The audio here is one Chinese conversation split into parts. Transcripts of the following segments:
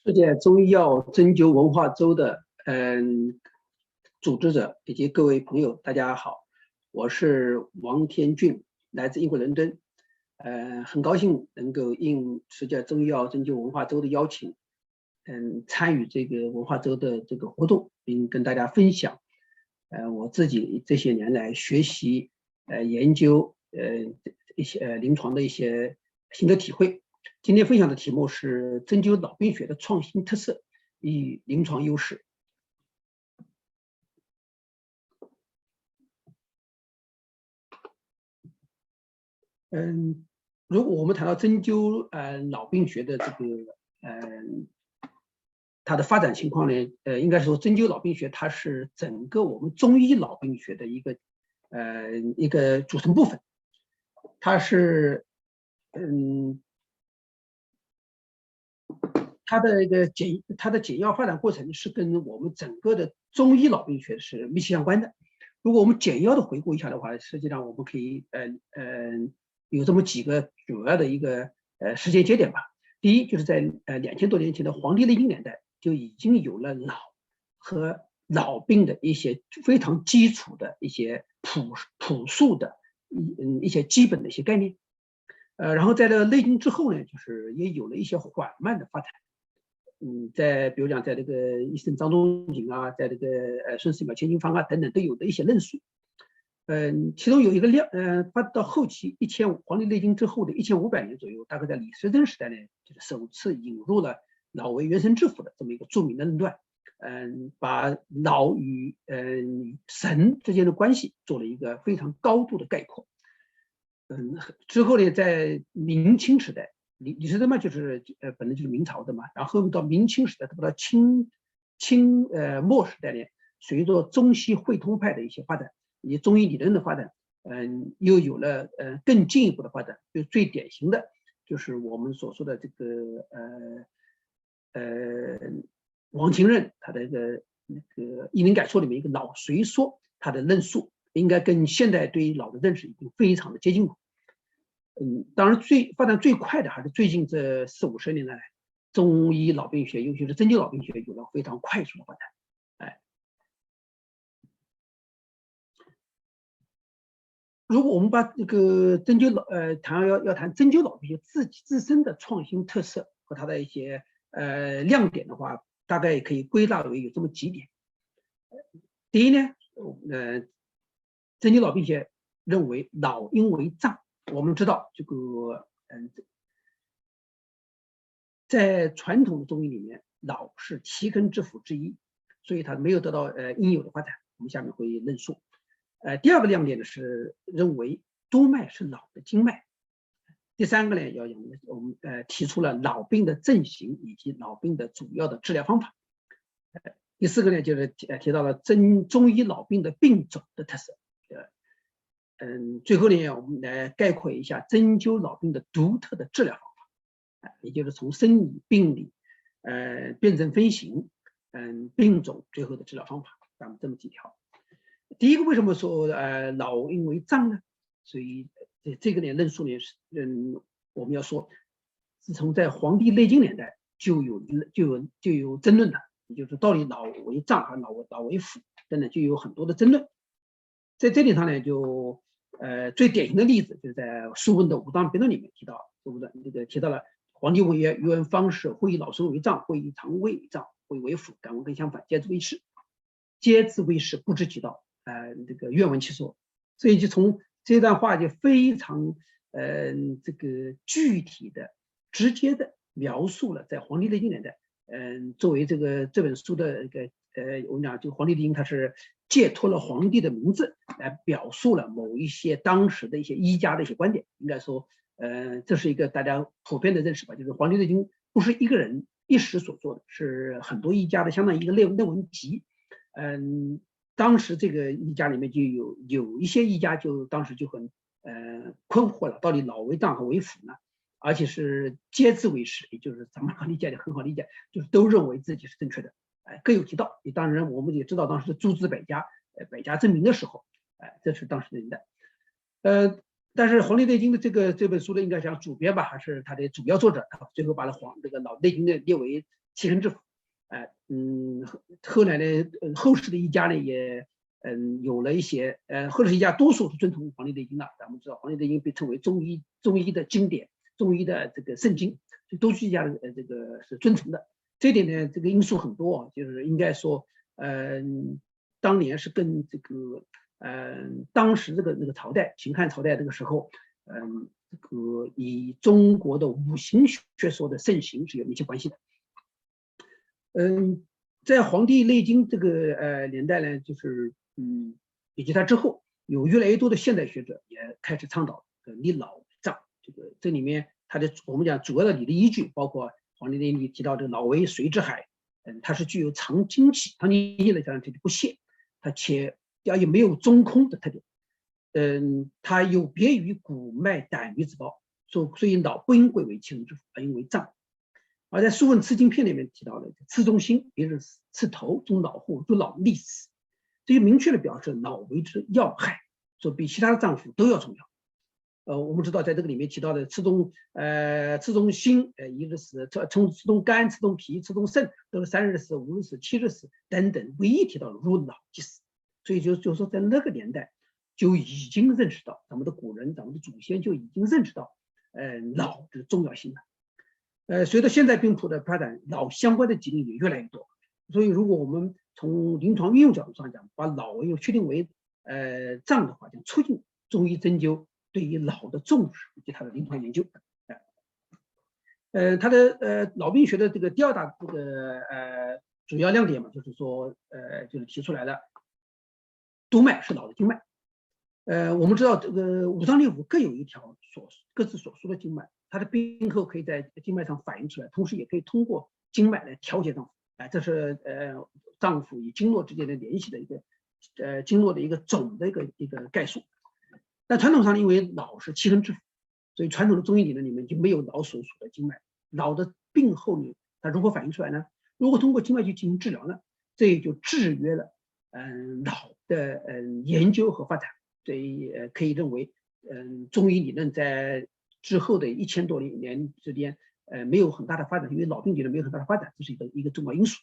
世界中医药针灸文化周的组织者以及各位朋友，大家好，我是王天俊，来自英国伦敦。很高兴能够应世界中医药针灸文化周的邀请，参与这个文化周的这个活动，并跟大家分享我自己这些年来学习研究一些临床的一些心得体会。今天分享的题目是针灸老病学的创新特色与临床优势。如果我们谈到针灸老病学的这个它的发展情况呢，应该说针灸老病学它是整个我们中医老病学的一个组成部分，它是它的简要发展过程是跟我们整个的中医老病学是密切相关的。如果我们简要的回顾一下的话，实际上我们可以有这么几个主要的一个时间节点吧。第一，就是在2000多年前的《黄帝内经》年代就已经有了老和老病的一些非常基础的一些朴素的一些基本的一些概念。然后在这个《内经》之后呢，就是也有了一些缓慢的发展。在比如讲，在这个医圣张仲景啊，在这个孙思邈千金方啊等等都有的一些论述。其中有一个发到后期1500，黄帝内经之后的1500年左右，大概在李时珍时代呢，就是首次引入了老为元神之府的这么一个著名的论断。把老与神之间的关系做了一个非常高度的概括。之后呢，在明清时代，李时珍嘛，就是本来就是明朝的嘛，然后后面到明清时代，到清末时代呢，随着中西汇通派的一些发展，以及中医理论的发展，又有了更进一步的发展。就最典型的就是我们所说的这个王清任他的那个医林改说里面一个老随说，他的论述应该跟现代对于老的认识已经非常的接近了。当然发展最快的还是最近这40-50年来，中医老病学，尤其是针灸老病学有了非常快速的发展。如果我们把这个针灸要谈针灸老病学自身的创新特色和它的一些亮点的话，大概可以归纳为有这么几点。第一呢，针灸老病学认为老应为脏。我们知道这个在传统的中医里面，老是七根之府之一，所以它没有得到应有的发展。我们下面会论述。第二个亮点呢是认为督脉是老的经脉。第三个呢，我们提出了老病的症型以及老病的主要的治疗方法。第四个呢，就是提到了中医老病的病种的特色。最后呢，我们来概括一下针灸老病的独特的治疗方法，也就是从生理、病理、辨证分型、病种，最后的治疗方法，咱们这么几条。第一个，为什么说老应为脏呢？所以这个呢论述呢是我们要说，自从在《黄帝内经》年代就有争论了，也就是到底老为脏还是老为腑等等，就有很多的争论。在这点上呢，就最典型的例子就是在《素问》的五脏辩论里面提到，提到了黄帝问曰：“余闻方士，会以老身为脏，会以肠胃为脏，会为腑，敢问更相反，皆自为是。皆自为是，不知其道。”这个愿闻其说。所以就从这段话就非常这个具体的、直接的描述了在《黄帝内经》年代，作为这本书的一个我们讲这个《黄帝内经》，它是借托了皇帝的名字来表述了某一些当时的一些医家的一些观点。应该说，这是一个大家普遍的认识吧，就是《黄帝内经》不是一个人一时所做的，是很多医家的相当于一个论文集。当时这个医家里面就有一些医家当时就很困惑了，到底老为脏和为腑呢？而且是皆自为是，也就是咱们理解的很好理解，就是都认为自己是正确的，各有其道。当然我们也知道当时诸子百家，百家争鸣的时候，这是当时的年代。但是《黄帝内经》的这本书的应该讲主编吧，还是他的主要作者，最后把这个老内经的列为弃坑致腐。后来呢，后世的医家呢也有了一些后世医家多数是遵从《黄帝内经》的。咱们知道《黄帝内经》被称为中医的经典，中医的这个圣经，所以多数医家这个是遵从的。这一点呢，这个因素很多，就是应该说，当年是跟这个当时那个朝代秦汉朝代这个时候，这个以中国的五行学说的盛行是有密切关系的。在《黄帝内经》这个年代呢，就是以及它之后，有越来越多的现代学者也开始倡导立老为藏。这里面它的我们讲主要的理论依据，包括《黄帝内经》里提到这个老为水之海，它是具有藏精气，藏精气的讲这里不泄，它且也没有中空的特点。它有别于骨脉胆鱼之胞，所以脑不应归为气之府，而应为脏。而在《素问·刺经篇》里面提到的“刺中心，别是刺头，中脑后，入脑立死”，这就明确的表示脑为之要害，说比其他的脏腑都要重要。我们知道在这个里面提到的刺中心，一日死，从刺中肝、刺中脾、刺中肾，都是3日死、5日死、7日死等等，唯一提到入脑即死。所以就是说，在那个年代就已经认识到，咱们的古人、咱们的祖先就已经认识到，脑的重要性了。随着现代病谱的发展，脑相关的疾病也越来越多。所以，如果我们从临床运用角度上讲，把脑又确定为脏的话，将促进中医针灸对于脑的重视以及它的临床研究。它的脑病学的这个第二大这个主要亮点嘛，就是说就是提出来了，督脉是脑的经脉。我们知道这个五脏六腑各有一条各自所属的经脉，它的病候可以在经脉上反映出来，同时也可以通过经脉来调节脏腑。这是脏腑与经络之间的联系的一个经络的一个总的一个概述。但传统上因为脑是气坑之府，所以传统的中医理论里面就没有脑所属的经脉。脑的病候呢，它如何反映出来呢？如果通过经脉去进行治疗呢，这也就制约了脑的研究和发展。所以可以认为，中医理论在之后的1000多年之间，没有很大的发展，因为脑病理论没有很大的发展，这是一个重要因素。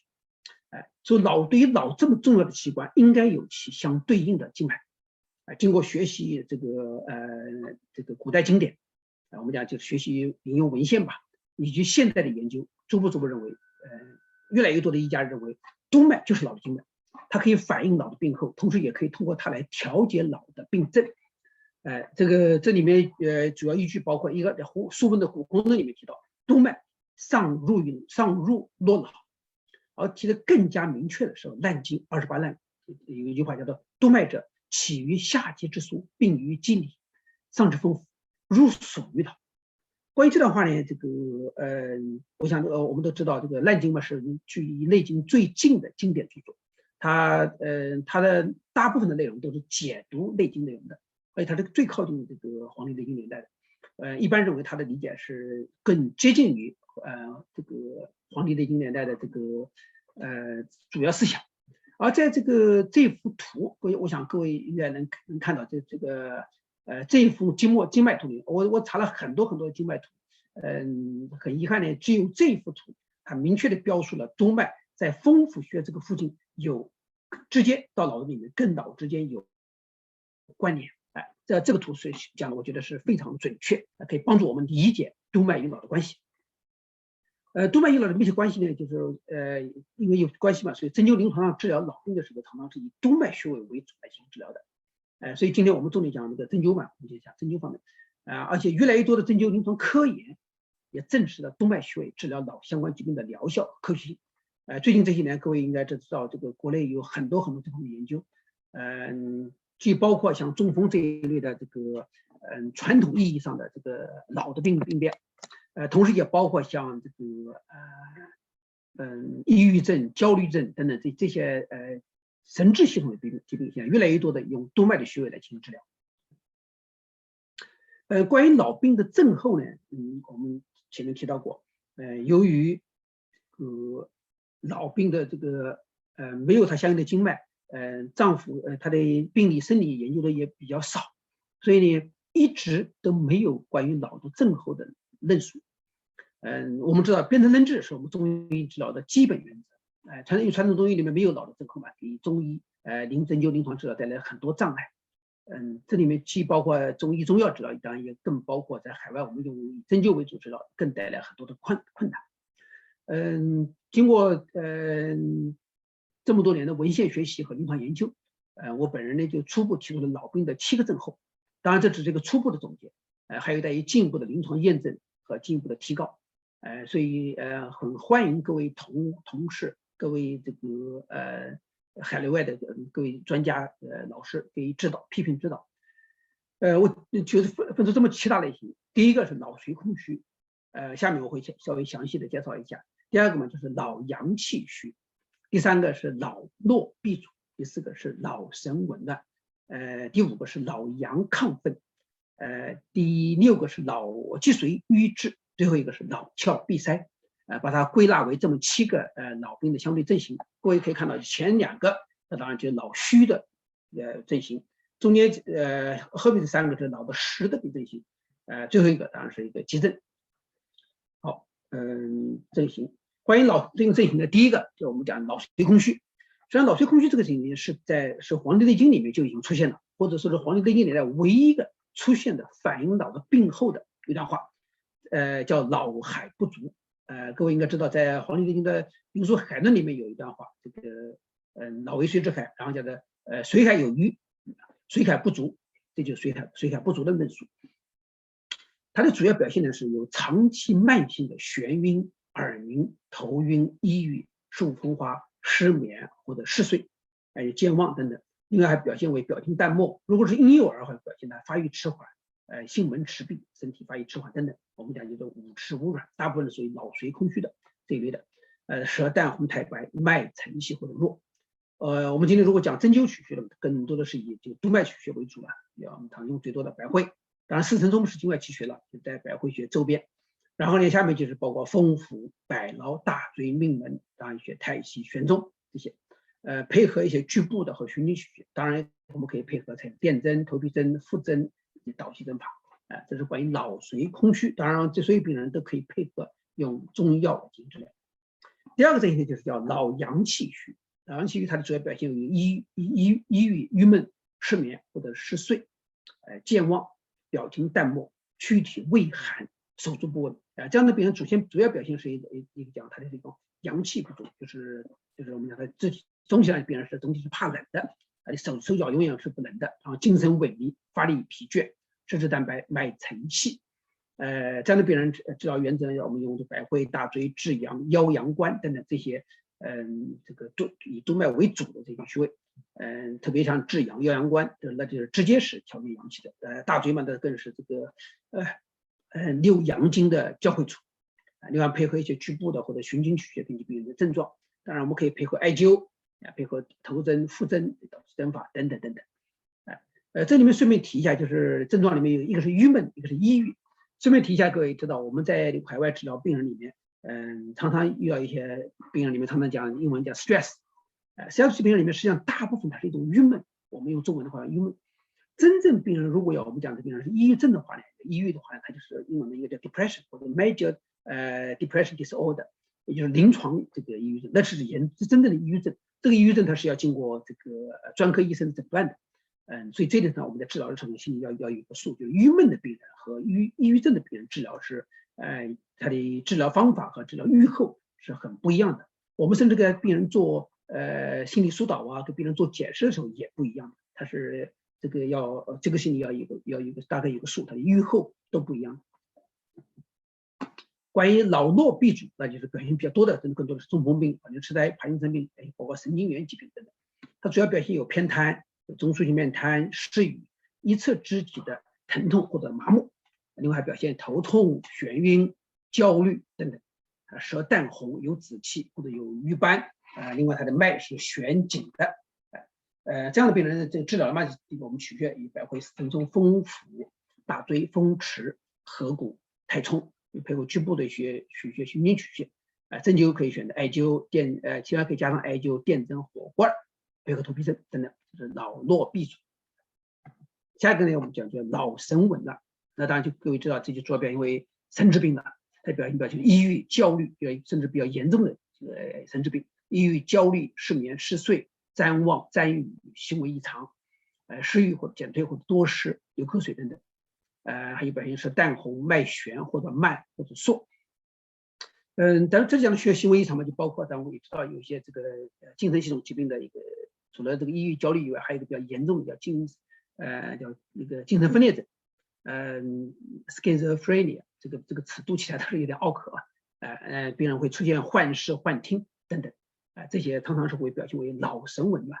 所以对于脑这么重要的器官，应该有其相对应的经脉。经过学习这个古代经典，我们讲就学习引用文献吧，以及现代的研究，逐步认为，越来越多的医家认为，督脉就是脑的经脉。它可以反映脑的病候，同时也可以通过它来调节脑的病症。这里面主要依据包括一个《素问》的古功论里面提到，督脉上入络脑，而提的更加明确的是《烂经》28烂有一句话叫做“督脉者，起于下棘之枢，并于肌理，上之风府，入属于脑”。关于这段话呢，我想我们都知道，这个《烂经》嘛是距离《内经》最近的经典著作。它的大部分的内容都是解读《内经》内容的，而且它是最靠近这个《黄帝内经》年代的。一般认为它的理解是更接近于这个《黄帝内经》年代的这个主要思想。而在这幅图，我想各位应该能看到这一幅经脉图里，我查了很多的经脉图，很遗憾呢，只有这一幅图，它明确的标出了督脉在风府穴这个附近直接到脑子里面跟脑之间有关联。这个图是讲的，我觉得是非常准确，可以帮助我们理解督脉与脑的关系。督脉与脑的密切关系呢，就是因为有关系嘛，所以针灸临床上治疗脑病的时候，常常是以督脉穴位为主来进行治疗的。所以今天我们重点讲这个针灸嘛，我们就讲针灸方面。而且越来越多的针灸临床科研也证实了督脉穴位治疗脑相关疾病的疗效和科学性。最近这些年，各位应该知道，这个国内有很多这方面的研究，既包括像中风这一类的这个传统意义上的这个脑的病变，同时也包括像这个抑郁症、焦虑症等等这些神志系统的疾病，现在越来越多的用督脉的穴位来进行治疗。关于脑病的症候呢，我们前面提到过，由于脑病的没有它相应的经脉，脏腑它的病理生理研究的也比较少，所以呢一直都没有关于脑的症候的论述。我们知道辨证论治是我们中医治疗的基本原则。传统中医里面没有脑的症候嘛，给中医针灸临床治疗带来很多障碍。这里面既包括中医中药治疗，当然也更包括在海外我们用以针灸为主治疗，更带来很多的困难。经过这么多年的文献学习和临床研究，我本人呢就初步提出了脑病的7个症候。当然这只是一个初步的总结，还有待于进一步的临床验证和进一步的提高。所以很欢迎各位同事、各位这个海内外的各位专家老师给予指导、批评指导。我就是分出这么7大类型。第一个是脑髓空虚，下面我会稍微详细的介绍一下。第二个嘛就是脑阳气虚，第3个是脑络闭阻，第4个是脑神紊乱，第5个是脑阳亢奋，第6个是脑脊髓瘀滞，最后一个是脑窍闭塞。把它归纳为这么7个脑病的相对症型。各位可以看到前2个，那当然就是脑虚的症型，中间后面这3个是脑的实的症型，最后一个当然是一个急症。好，症型。关于脑这个症型的第一个，就我们讲脑髓空虚。实际上，脑髓空虚这个症型是《黄帝内经》里面就已经出现了，或者说是《黄帝内经》里面唯一一个出现的反映脑的病后的一段话，叫脑海不足。各位应该知道，在《黄帝内经》的《灵枢海论》里面有一段话，这个脑为水之海，然后叫做水海有余，水海不足，这就是水海不足的论述。它的主要表现呢是有长期慢性的眩晕、耳鸣、头晕、抑郁、视物风花、失眠或者嗜睡，还有健忘等等。另外还表现为表情淡漠，如果是婴幼儿，会表现它发育迟缓。性门迟闭、身体发育迟缓等等，我们讲叫做五迟五软，大部分是属于脑髓空虚的这一类的。舌淡红苔白，脉沉细或者弱。我们今天如果讲针灸取穴的，更多的是以这个督脉取穴为主了，我们常用最多的百会，当然四神中是经脉奇穴了，就在百会穴周边。然后呢，下面就是包括风府、百劳、大椎、命门、当然穴、太溪、悬中这些。配合一些局部的和循经取穴，当然我们可以配合采电针、头皮针、腹针。导气针法，这是关于脑髓空虚。当然，这所有病人都可以配合用中药进行治疗。第二个症型就是叫脑阳气虚。脑阳气虚它的主要表现为抑郁、郁闷、失眠或者嗜睡，健忘、表情淡漠、躯体畏寒、手足不稳。这样的病人主要表现是一个讲他的这种阳气不足，就是我们讲他自己总体上病人是总体是怕冷的。手脚永远是不能的，然后精神萎靡、发力疲倦、脂质蛋白、脉沉细。这样的病人治疗原则呢，我们用百会、大椎、至阳、腰阳关等等这些，这个以督脉为主的这个穴位。特别像至阳、腰阳关，那就是直接是调节阳气的。大椎嘛，那更是这个六阳经的交汇处。另外配合一些局部的或者循经取穴根据病人的症状。当然我们可以配合艾灸。配合头针、腹针、导气针法等等等等。这里面顺便提一下，就是症状里面有一个是郁闷，一个是抑郁。顺便提一下，各位知道我们在海外治疗病人里面，常常遇到一些病人里面常常讲英文叫 stress。stress 病人里面实际上大部分它是一种郁闷，我们用中文的话郁闷。真正病人如果要我们讲的病人是抑郁症的话呢，抑郁的话它就是英文的一个叫 depression 或者 major depression disorder， 也就是临床这个抑郁症，那是真正的抑郁症。这个抑郁症它是要经过这个专科医生的诊断的，所以这点上我们在治疗的时候心里要有一个数，就是郁闷的病人和抑郁症的病人治疗是，他的治疗方法和治疗预后是很不一样的。我们甚至给病人做心理疏导啊，给病人做解释的时候也不一样的，他是这个这个心里要一个大概有个数，它的预后都不一样。关于脑络闭阻，那就是表现比较多的，更多的是中风病、老年痴呆、帕金森病，包括神经元疾病等等。它主要表现有偏瘫、中枢性面瘫、失语、一侧肢体的疼痛或者麻木，另外还表现头痛、眩晕、焦虑等等。舌淡红、有紫气或者有瘀斑，另外它的脉是弦紧的。这样的病人这个治疗的脉我们取穴以百会、分中、风府、大椎、风池、合谷、太冲。配合局部的取穴、循经取穴，针灸可以选择艾灸、其他可以加上艾灸、电针、火罐，配合头皮针等等，就是脑络闭阻。下一个呢，我们讲叫脑神紊乱，那当然就各位知道，这就主要表现为神志病了。它表现抑郁、焦虑，甚至比较严重的这个神志病，抑郁、焦虑、失眠、嗜睡、谵妄、谵语、行为异常，食欲或者减退或者多食、流口水等等。还有表现是淡红、脉弦或者慢或者缩。当然这样的行为异常嘛，就包括咱们也知道有一些这个精神系统疾病的一个，除了这个抑郁、焦虑以外，还有一个比较严重的叫一个精神分裂症，schizophrenia 这个词读起来都是有点拗口啊，病人会出现幻视、幻听等等，这些常常是会表现为脑神紊乱。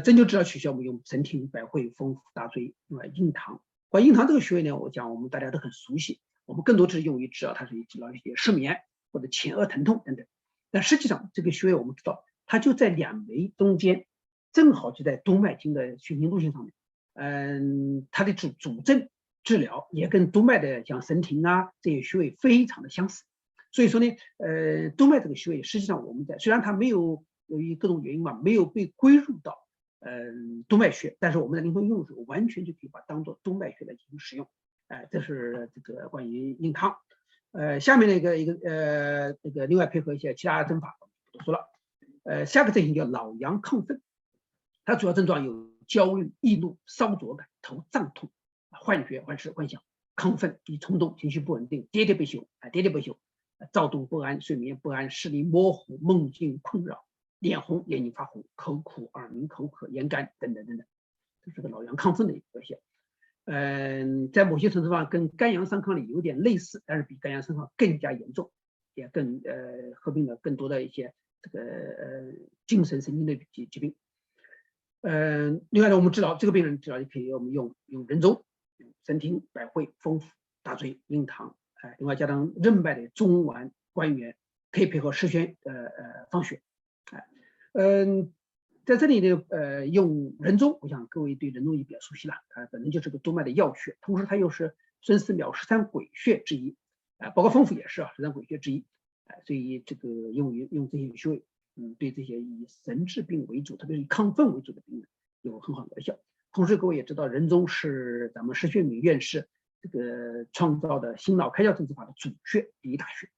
针灸治疗取向我们用神庭、百会、风府、大椎，另外印堂。关于印堂这个穴位呢，我讲我们大家都很熟悉，我们更多是用于治疗，它是治疗一些失眠或者前额疼痛等等。但实际上这个穴位我们知道，它就在两眉中间，正好就在督脉经的循行路线上面。它的主症治疗也跟督脉的像神庭啊这些穴位非常的相似。所以说呢，督脉这个穴位实际上我们虽然它没有由于各种原因嘛，没有被归入到督脉穴，但是我们在临床用的时候，完全就可以把它当做督脉穴来进行使用。这是这个关于印堂。下面那个另外配合一些其他针法，不多说了。下个阵型叫老阳亢奋，它主要症状有焦虑、易怒、烧灼感、头胀痛、幻觉、幻视、幻想、亢奋及冲动、情绪不稳定、喋喋不休、躁动不安、睡眠不安、视力模糊、梦境困扰、脸红、眼睛发红、口苦、耳鸣、口渴、眼干等等等等，这是个老阳亢奋的一个表现。在某些程度上跟肝阳伤亢里有点类似，但是比肝阳伤亢更加严重，也更合并了更多的一些这个精神神经的疾病。另外呢，我们治疗这个病人治疗就可以我们用人中、神庭、百会、风府、大椎、印堂，另外加上任脉的中脘、关元，可以配合十宣放血。在这里呢，用人中，我想各位对人中也比较熟悉了，它本身就是个督脉的要穴，同时它又是孙思邈13鬼穴之一，包括风府也是13鬼穴之一，所以这个用这些穴位，对这些以神志病为主，特别是以亢奋为主的病人有很好的疗效。同时各位也知道，人中是咱们石学敏院士这个创造的心脑开窍政治法的主穴，第一大穴。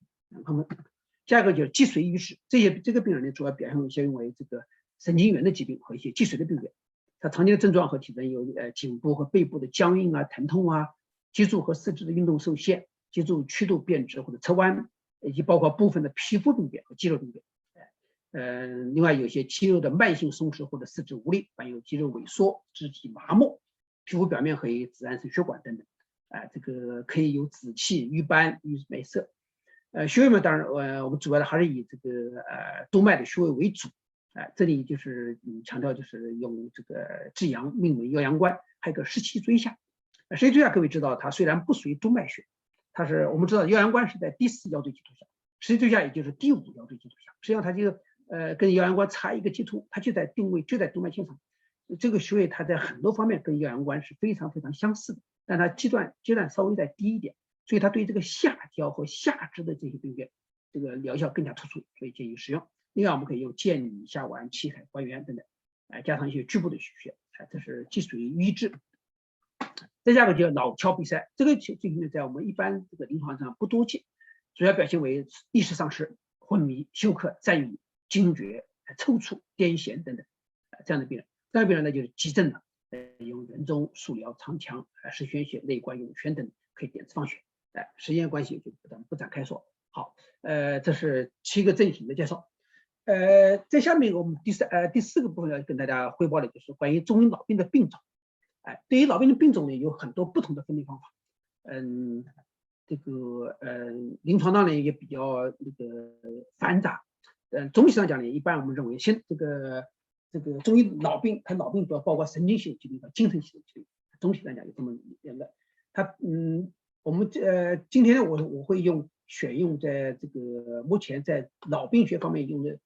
下一个就是脊髓瘀滞，这个病人呢主要表现为这个神经元的疾病和一些脊髓的病变。它常见的症状和体征有颈部和背部的僵硬啊、疼痛啊，脊柱和四肢的运动受限，脊柱曲度变直或者侧弯，以及包括部分的皮肤病变和肌肉病变。另外有些肌肉的慢性松弛或者四肢无力，伴有肌肉萎缩、肢体麻木，皮肤表面可以紫暗生血管等等。这个可以有紫气、瘀斑、瘀白色。穴位嘛，当然我们主要的还是以这个督脉的穴位为主。这里就是强调就是用这个至阳、命门、腰阳关，还有个17椎下。17椎下各位知道，它虽然不属于督脉穴，它是我们知道腰阳关是在第4腰椎棘突下，17椎下也就是第5腰椎棘突下，实际上它就跟腰阳关差一个棘突，它就在定位就在督脉线上。这个穴位它在很多方面跟腰阳关是非常非常相似的，但它阶段稍微再低一点，所以它对这个下焦和下肢的这些病变，这个疗效更加突出，所以建议使用。另外我们可以用健里、下脘、气海、关元等等，加上一些局部的穴，这是脊髓瘀滞。再下个叫脑窍闭塞，这个情形在我们一般这个临床上不多见，主要表现为意识丧失、昏迷、休克、谵语、惊厥、抽搐、癫痫等等这样的病人。这样的病人呢就是急症了，用人中、速疗、长强、十宣穴、内关、涌泉等可以点刺放血。时间关系就不展开说。好，这是7个阵型的介绍。在下面我们第4个部分要跟大家汇报的就是关于中医脑病的病种。对于脑病的病种呢，有很多不同的分类方法。这个临床上呢也比较那个繁杂。总体上讲呢，一般我们认为这个中医脑病，它脑病主要包括神经系统疾病和精神系统疾病。总体来讲有这么两个。它我们今天我会选用在这个目前在脑病学方面用的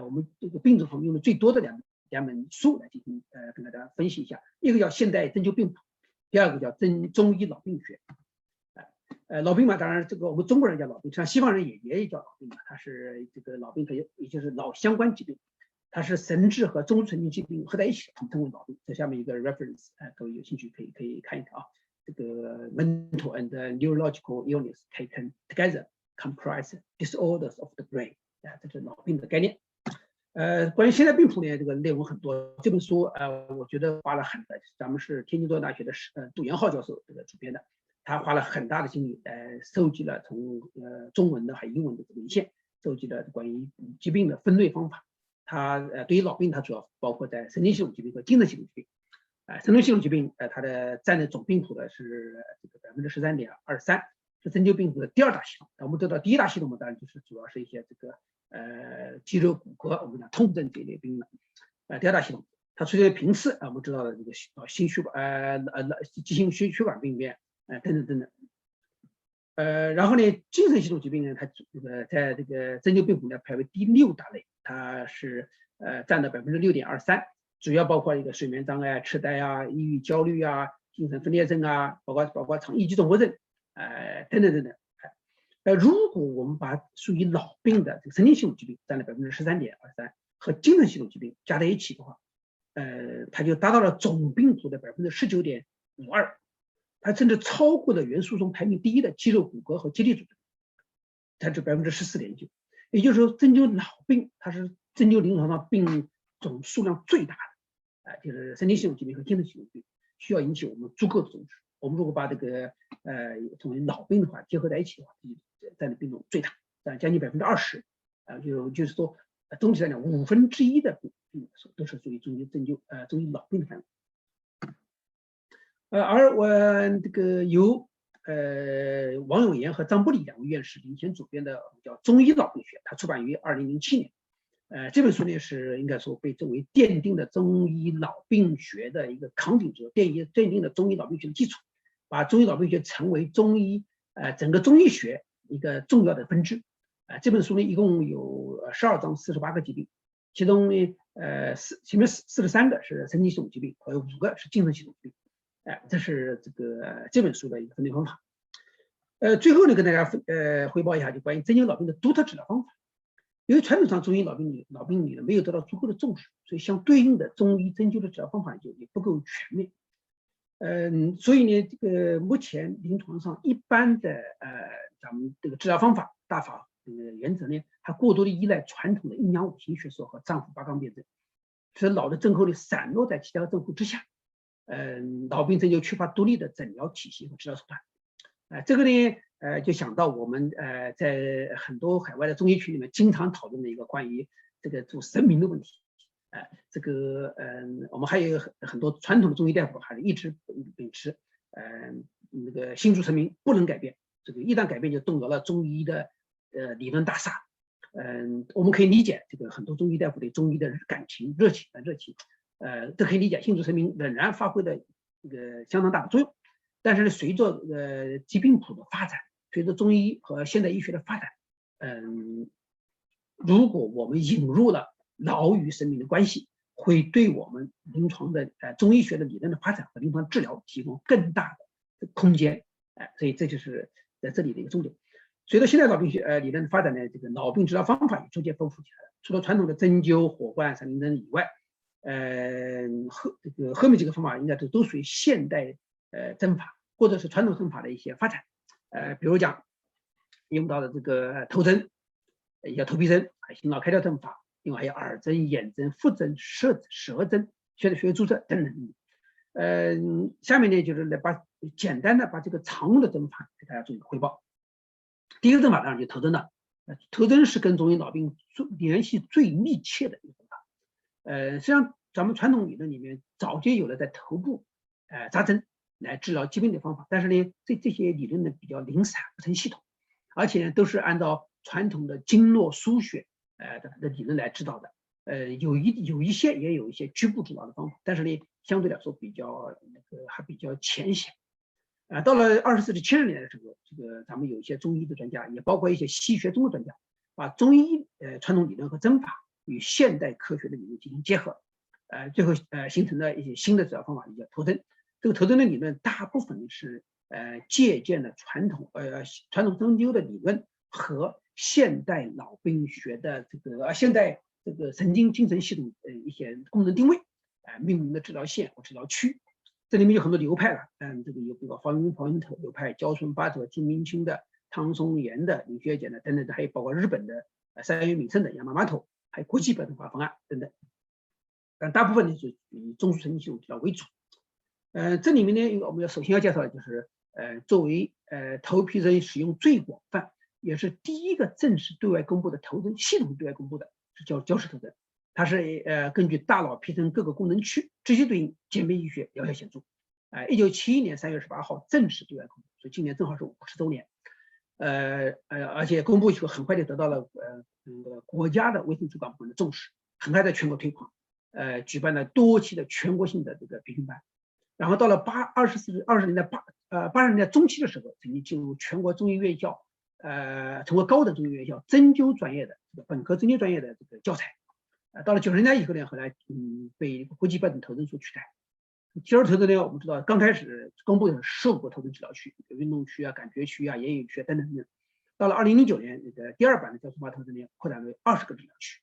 我们这个病种方面用的最多的两本书来进行跟大家分析一下。一个叫《现代针灸病谱》，第二个叫《中医脑病学》。脑病嘛，当然这个我们中国人叫脑病，实际上西方人也叫脑病嘛，它是这个脑病，也就是脑相关疾病，它是神志和中枢神经疾病合在一起，统称为脑病。这下面一个 reference，各位有兴趣可以看一看啊。这个 mental and neurological illness taken together comprise disorders of the brain 这是脑病的概念。关于现代病谱呢，这个内容很多。这本书我觉得花了咱们是天津中文大学的杜元浩教授这个主编的，他花了很大的精力收集了从中文的还有英文的文献，收集了关于疾病的分类方法。它对于脑病，它主要包括在神经系统疾病和精神系统疾病。神经系统疾病它的占的总病谱的是这个13.23%，是针灸病谱的第2大系统。我们知道第1大系统嘛，当然就是主要是一些这个肌肉骨骼，我们讲痛症这一类病了。第2大系统它出现频次我们知道的这个心血管急性血管病变等等等等。然后呢，精神系统疾病呢，它在这个针灸病谱呢排为第6大类，它是占到6.23%，主要包括一个睡眠障碍、痴呆抑郁、焦虑精神分裂症包括肠易激综合症等等等等。如果我们把属于脑病的这个神经系统疾病占了13.23%和精神系统疾病加在一起的话，它就达到了总病谱的19.52%，它甚至超过了原书中排名第1的肌肉骨骼和肌力组织，它是14.9%。也就是说，针灸脑病它是针灸临床上病总数量最大的，就是神经系统疾病和精神系统疾病，需要引起我们足够的重视。我们如果把这个作为脑病的话结合在一起的话，占的病种最大，占将近20%，就是说总体来讲1/5的病都是属于中医脑病的范围。而我这个由王永炎和张伯礼2位院士领衔主编的叫《中医脑病学》，它出版于2007年。这本书呢是应该说被称为奠定了中医脑病学的一个扛鼎之作，奠定了中医脑病学的基础，把中医脑病学成为中医整个中医学一个重要的分支。这本书呢一共有12章48个疾病，其中呢前面43个是神经系统疾病，还有5个是精神系统疾病。这是这本书的一个分类方法。最后呢跟大家汇报一下就关于针灸脑病的独特治疗方法。由于传统上中医脑病理论没有得到足够的重视，所以相对应的中医针灸的治疗方法也不够全面。所以呢，这个目前临床上一般的咱们这个治疗方法大法原则呢，还过多的依赖传统的阴阳五行学说和脏腑八纲辩证，使脑的症候呢散落在其他的症候之下。脑病针灸缺乏独立的诊疗体系和治疗手段。这个呢就想到我们在很多海外的中医群里面经常讨论的一个关于这个做神明的问题。我们还有很多传统的中医大夫还是一直秉持那个心主神明不能改变，这个一旦改变就动摇了中医的理论大厦。我们可以理解这个很多中医大夫对中医的感情热情，这可以理解，心主神明仍然发挥了这个相当大的作用。但是随着疾病谱的发展，随着中医和现代医学的发展，如果我们引入了脑与神明的关系，会对我们临床的中医学的理论的发展和临床治疗提供更大的空间。所以这就是在这里的一个重点。随着现代脑病学理论的发展呢，这个脑病治疗方法也逐渐丰富起来了。除了传统的针灸、火罐、闪灵针以外，后面几个方法应该都属于现代针法或者是传统针法的一些发展。比如讲用到的这个头针，也叫头皮针，心脑开刀针法，另外还有耳针、眼针、腹针、舌针、血注射等等。下面呢就是来简单的把这个常用的针法给大家做一个汇报。第一个针法当然就是头针了。头针是跟中医脑病联系最密切的一个针法。实际上咱们传统理论里面早就有了在头部扎针来治疗疾病的方法，但是呢这些理论呢比较零散，不成系统，而且呢都是按照传统的经络腧穴的理论来指导的。有一些局部指导的方法，但是呢相对来说还比较浅显。到了20世纪70年代的时候，这个咱们有一些中医的专家，也包括一些西学中的专家，把中医传统理论和针法与现代科学的理论进行结合，最后形成了一些新的治疗方法，叫头针。这个头针的理论大部分是借鉴了传统针灸的理论和现代脑病学的现代这个神经精神系统一些功能定位，命名的治疗线和治疗区。这里面有很多流派了，这个有比如黄云头流派、焦顺八则、金明清的、汤松岩的、林学简的等等，还有包括日本的三原敏胜的亚麻麻头，还有国际本土化方案等等。但大部分呢是以中枢神经系统治疗为主。这里面呢，我们首先要介绍的就是，作为头皮层使用最广泛，也是第一个正式对外公布的头层系统对外公布的，是叫焦氏头层。它是根据大脑皮层各个功能区直接对应鉴别医学疗效显著。1971年3月18号正式对外公布，所以今年正好是50周年。而且公布以后很快就得到了国家的卫生主管部门的重视，很快在全国推广，举办了多期的全国性的这个培训班。然后到了20年代80年代中期的时候，曾经进入全国中医院校，成为高等中医院校针灸专业的这个本科针灸专业的这个教材。到了90年代以后呢，后来被国际标准头症所取代。焦氏头症呢，我们知道刚开始公布的是15个头症治疗区，运动区啊、感觉区啊、言语区啊等等等等。到了2009年，那个第2版的焦顺发头症呢，扩展为20个治疗区。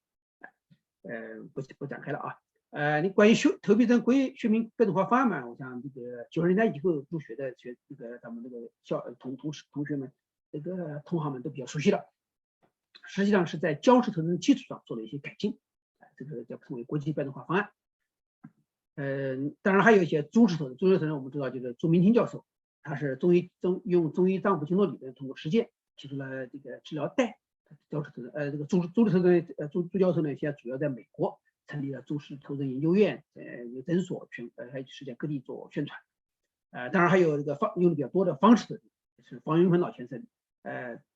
不展开了啊。你关于头皮层归学名标准化方案嘛，我想这个90年代以后入学的这个咱们这个同学们，这个同行们都比较熟悉了。实际上是在焦氏头症基础上做了一些改进，这个叫称为国际标准化方案。当然还有一些朱氏头症，我们知道就是朱明清教授，他是用中医脏腑经络理论通过实践提出了这个治疗带焦氏头症。这个朱氏头症朱教授呢，现在主要在美国成立了朱氏头症研究院，有诊所还有世界各地做宣传。当然还有这个用的比较多的方氏头症，是方云鹏老先生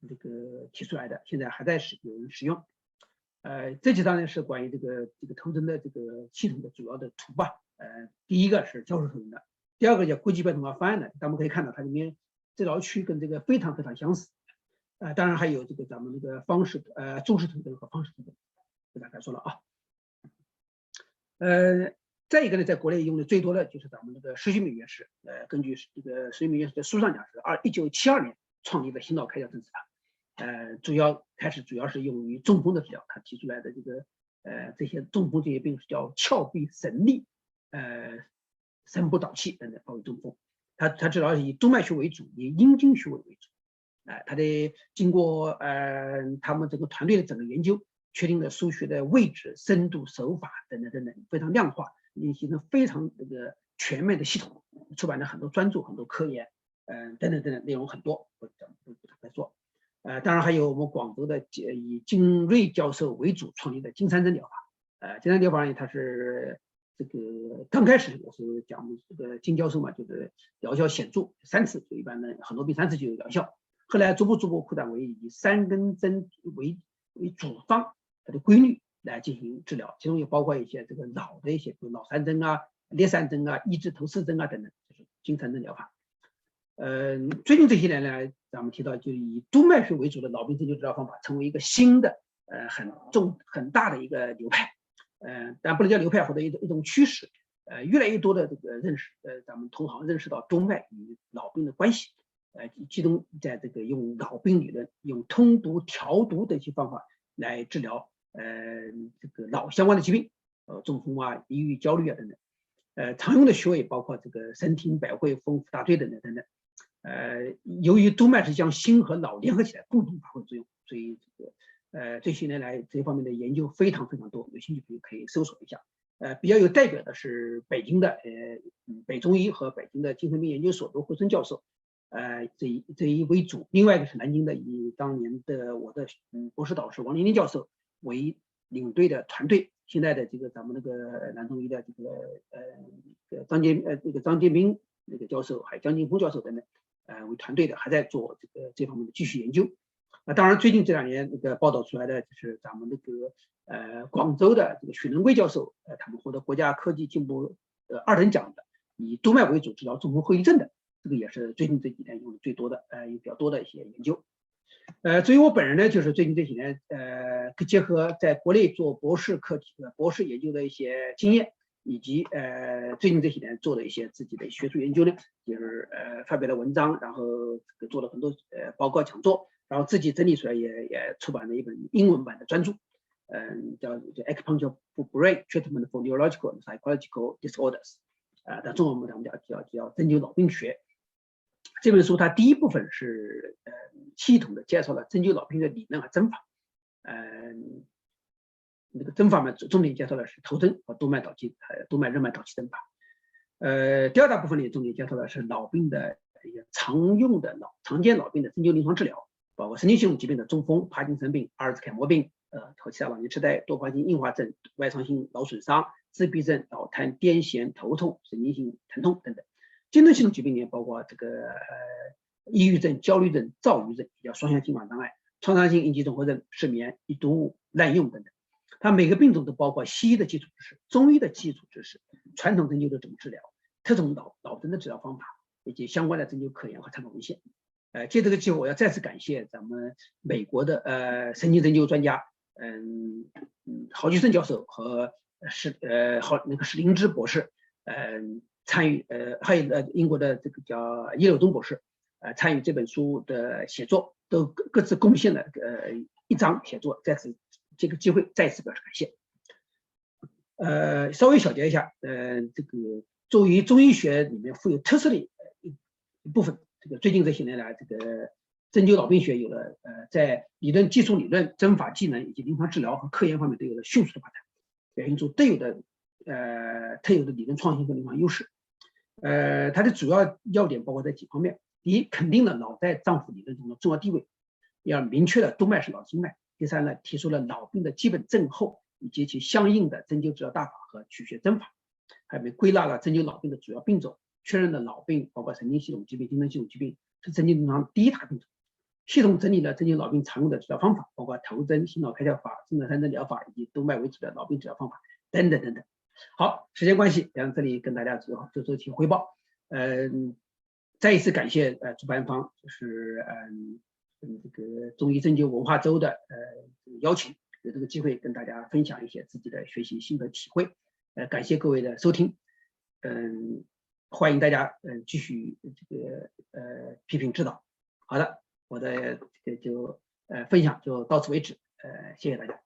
这个提出来的，现在还在有人使用。这几张呢是关于这个头症的这个系统的主要的图吧。第一个是焦氏头症的，第二个叫国际标准化方案的。咱们可以看到它里面治疗区跟这个非常非常相似。当然还有这个咱们这个朱氏头症和方氏头症，给大家说了啊。再一个呢，在国内用的最多的就是咱们这个石学敏院士。根据这个石学敏院士在书上讲是1972年创立的心脑开窍政治法。主要是用于中风的治疗。他提出来的这个这些中风这些病是叫峭壁神利，神不导气等等，包括中风。他治疗是以督脉穴为主，以阴经穴位为主。他的经过他们整个团队的整个研究，确定了输血的位置、深度、手法等等等等，非常量化，已经形成非常这个全面的系统。出版了很多专著、很多科研，等等等等，内容很多，不再说。当然还有我们广州的以金瑞教授为主创立的金山针疗法。金山疗法呢，它是这个刚开始我是讲这个金教授嘛，就是疗效显著，3次，就一般的很多病3次就有疗效。后来逐步扩展为以3根针为主方，它的规律来进行治疗，其中也包括一些这个脑的一些，比如脑三针啊、裂散针啊、抑制头四针啊等等，就是金山针疗法。最近这些年来，咱们提到就以督脉穴为主的脑病针灸治疗方法成为一个新的很大的一个流派。但不能叫流派或者一种趋势。越来越多的这个认识，咱们同行认识到督脉与脑病的关系。集中在这个用脑病理论、用通读、调读的一些方法来治疗这个脑相关的疾病，中风啊、抑郁、焦虑啊等等。常用的穴位包括这个神庭、百会、风府、大椎等等等等。由于督脉是将心和脑联合起来共同发挥作用，所以这些年来这方面的研究非常非常多，有兴趣可以搜索一下。比较有代表的是北京的北中医和北京的精神病研究所罗慧春教授。这一为主，另外一个是南京的，以当年的我的博士导师王林林教授为领队的团队。现在的这个咱们那个南中医的这个张建斌那个教授，还有江劲峰教授等等，为团队的，还在做这方面的继续研究。当然最近这2年那个报道出来的就是咱们那个广州的这个许能贵教授，他们获得国家科技进步2等奖的，以督脉为主治疗中风后遗症的。这个也是最近这几年用的最多的，有比较多的一些研究。至于我本人呢，就是最近这几年，结合在国内做博士课题的博士研究的一些经验，以及最近这几年做的一些自己的学术研究呢，就是发表了文章，然后做了很多报告讲座，然后自己整理出来也出版了一本英文版的专著，叫 Acupuncture for Brain Treatment for Neurological and Psychological Disorders。的中文我们叫针灸老病学。这本书它第一部分是系统的介绍了针灸老病的理论和针法，那个针法嘛，重点介绍的是头针和督脉导气、督脉任脉导气针法。第二大部分里重点介绍的是老病的一个常见老病的针灸临床治疗，包括神经系统疾病的中风、帕金森病、阿尔兹海默病和其他老年痴呆、多发性硬化症、外伤性脑损伤、自闭症、脑瘫、癫痫、头痛、神经性疼痛等等。精神系统疾病也包括这个抑郁症、焦虑症、躁郁症，也叫双向情感障碍、创伤性应激综合症、失眠、易毒物滥用等等。它每个病种都包括西医的基础知识、中医的基础知识、传统针灸的怎么治疗、特种脑针的治疗方法，以及相关的针灸科研和参考文献。借这个机会，我要再次感谢咱们美国的神经针灸专家，郝菊生教授和史林芝博士，参与还有英国的这个叫叶柳东博士，参与这本书的写作，都各自贡献了一章写作，在此这个机会再次表示感谢。稍微小结一下，这个作为中医学里面富有特色的一部分，这个最近这些年来，这个针灸老病学有了在基础理论、针法技能以及临床治疗和科研方面都有了迅速的发展，表现出特有的理论创新和临床优势。它的主要要点包括在几方面：第一，肯定了脑在脏腑理论中的重要地位；第二，明确了督脉是脑经脉；第三呢，提出了老病的基本症候以及其相应的针灸治疗大法和取穴针法，还归纳了针灸老病的主要病种，确认了老病包括神经系统疾病、精神系统疾病是针灸临床第一大病种，系统整理了针灸老病常用的治疗方法，包括头针、心脑开窍法、正则三针疗法以及督脉为主的老病治疗方法等等等等。好，时间关系，让这里跟大家做一些汇报。再一次感谢主办方，就是这个中医针灸文化周的邀请，有这个机会跟大家分享一些自己的学习心得体会。感谢各位的收听，欢迎大家继续这个批评指导。好的，我的这个分享就到此为止，谢谢大家。